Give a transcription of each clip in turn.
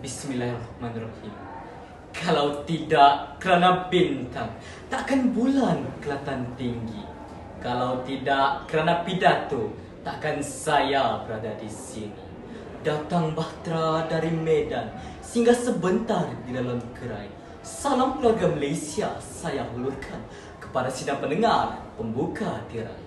Bismillahirrahmanirrahim. Kalau tidak kerana bintang, takkan bulan kelihatan tinggi. Kalau tidak kerana pidato, takkan saya berada di sini. Datang bahtera dari Medan, singgah sebentar di dalam gerai. Salam keluarga Malaysia saya hulurkan kepada sidang pendengar pembuka tirai.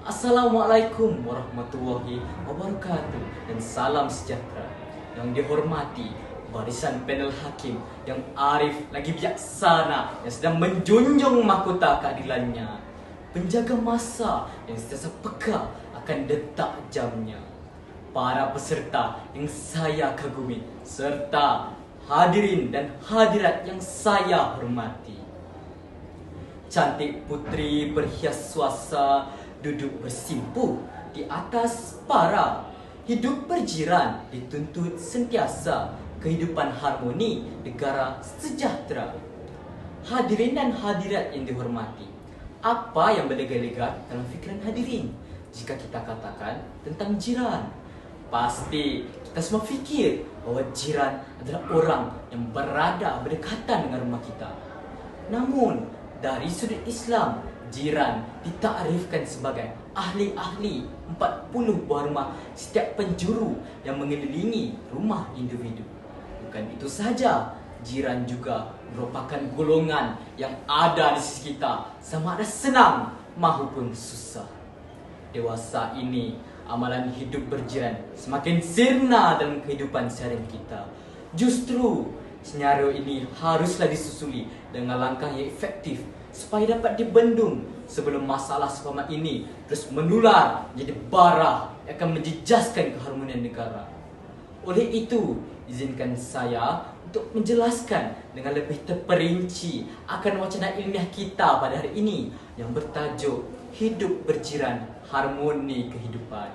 Assalamualaikum warahmatullahi wabarakatuh dan salam sejahtera. Yang dihormati barisan panel hakim yang arif lagi bijaksana, yang sedang menjunjung mahkota keadilannya, penjaga masa yang sentiasa peka akan detak jamnya, para peserta yang saya kagumi, serta hadirin dan hadirat yang saya hormati. Cantik putri berhias suasa duduk bersimpuh di atas para. Hidup berjiran dituntut sentiasa, kehidupan harmoni, negara sejahtera. Hadirin dan hadirat yang dihormati, apa yang berlega-lega dalam fikiran hadirin jika kita katakan tentang jiran? Pasti kita semua fikir bahawa jiran adalah orang yang berada berdekatan dengan rumah kita. Namun, dari sudut Islam, jiran ditakrifkan sebagai ahli-ahli 40 buah rumah setiap penjuru yang mengelilingi rumah individu. Bukan itu sahaja, jiran juga merupakan golongan yang ada di sisi kita, sama ada senang maupun susah. Dewasa ini, amalan hidup berjiran semakin sirna dalam kehidupan seharian kita. Justru, senario ini haruslah disusuli dengan langkah yang efektif supaya dapat dibendung sebelum masalah seumpama ini terus menular menjadi bara yang akan menjejaskan keharmonian negara. Oleh itu, izinkan saya untuk menjelaskan dengan lebih terperinci akan wacana ilmiah kita pada hari ini yang bertajuk Hidup Berjiran Harmoni Kehidupan.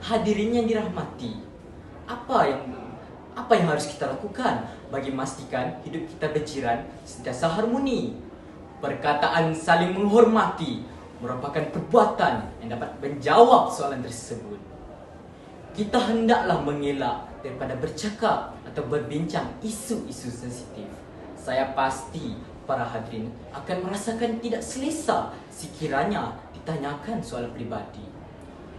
Hadirin yang dirahmati, apa yang harus kita lakukan bagi memastikan hidup kita berjiran sentiasa harmoni? Perkataan saling menghormati merupakan perbuatan yang dapat menjawab soalan tersebut. Kita hendaklah mengelak daripada bercakap atau berbincang isu-isu sensitif. Saya pasti para hadirin akan merasakan tidak selesa sekiranya ditanyakan soalan pribadi.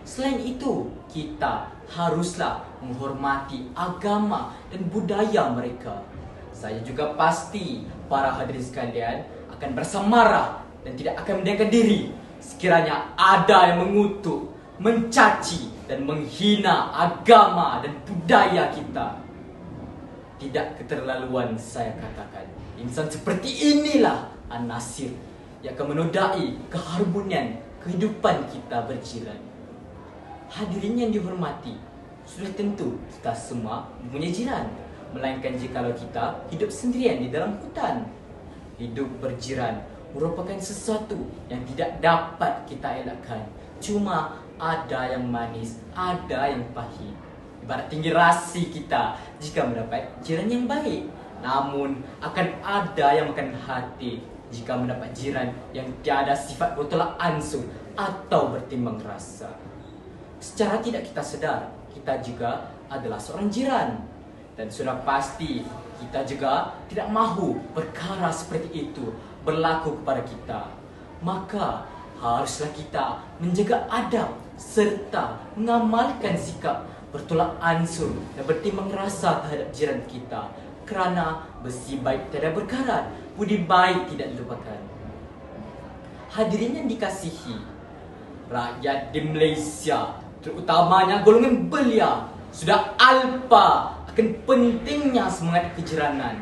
Selain itu, kita haruslah menghormati agama dan budaya mereka. Saya juga pasti para hadirin sekalian akan berasa marah dan tidak akan mendiamkan diri sekiranya ada yang mengutuk, mencaci dan menghina agama dan budaya kita. Tidak keterlaluan saya katakan, insan seperti inilah An-Nasir yang akan menodai keharmonian kehidupan kita berjiran. Hadirin yang dihormati, sudah tentu kita semua mempunyai jiran, melainkan jikalau kita hidup sendirian di dalam hutan. Hidup berjiran merupakan sesuatu yang tidak dapat kita elakkan. Cuma ada yang manis, ada yang pahit. Ibarat tinggi rasi kita jika mendapat jiran yang baik, namun akan ada yang makan hati jika mendapat jiran yang tiada sifat bertolak ansur atau bertimbang rasa. Secara tidak kita sedar, kita juga adalah seorang jiran. Dan sudah pasti kita juga tidak mahu perkara seperti itu berlaku kepada kita. Maka haruslah kita menjaga adab serta mengamalkan sikap bertolak ansur dan bertimbang rasa terhadap jiran kita. Kerana besi baik tiada berkarat, budi baik tidak dilupakan. Hadirin yang dikasihi, rakyat di Malaysia, terutamanya golongan belia, sudah alpa akan pentingnya semangat kejiranan.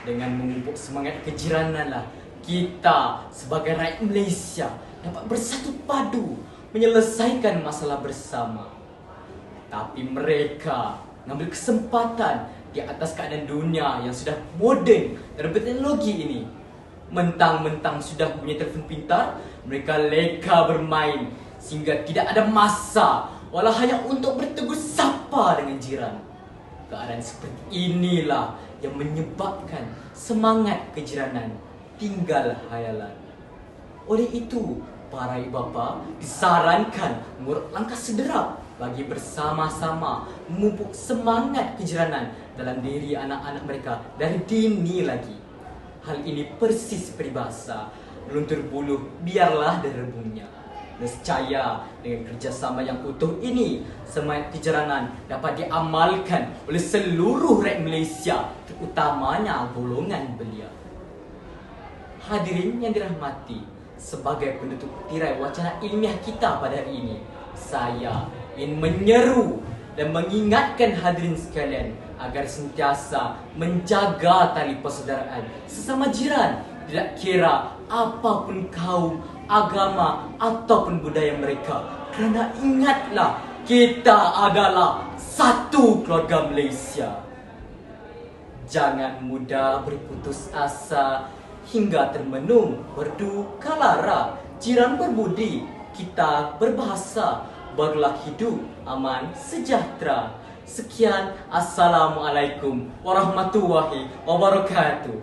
Dengan memupuk semangat kejirananlah kita sebagai rakyat Malaysia dapat bersatu padu menyelesaikan masalah bersama. Tapi mereka mengambil kesempatan di atas keadaan dunia yang sudah moden dan berteknologi ini. Mentang-mentang sudah punya telefon pintar, mereka leka bermain sehingga tidak ada masa walau hanya untuk bertegur sapa dengan jiran. Keadaan seperti inilah yang menyebabkan semangat kejiranan tinggal hayalan. Oleh itu, para ibu bapa disarankan mengurut langkah sederap bagi bersama-sama memupuk semangat kejiranan dalam diri anak-anak mereka dari dini lagi. Hal ini persis seperti bahasa, meluntur buluh biarlah derebunya. Nescaya dengan kerjasama yang utuh ini, semangat kejiranan dapat diamalkan oleh seluruh rakyat Malaysia, terutamanya golongan belia. Hadirin yang dirahmati, sebagai penutup tirai wacana ilmiah kita pada hari ini, saya ingin menyeru dan mengingatkan hadirin sekalian agar sentiasa menjaga tali persaudaraan sesama jiran, tidak kira apapun kaum, agama ataupun budaya mereka. Kerana ingatlah, kita adalah satu keluarga Malaysia. Jangan mudah berputus asa hingga termenung berduka lara. Jiran berbudi, kita berbahasa, barulah hidup aman sejahtera. Sekian, Assalamualaikum warahmatullahi wabarakatuh.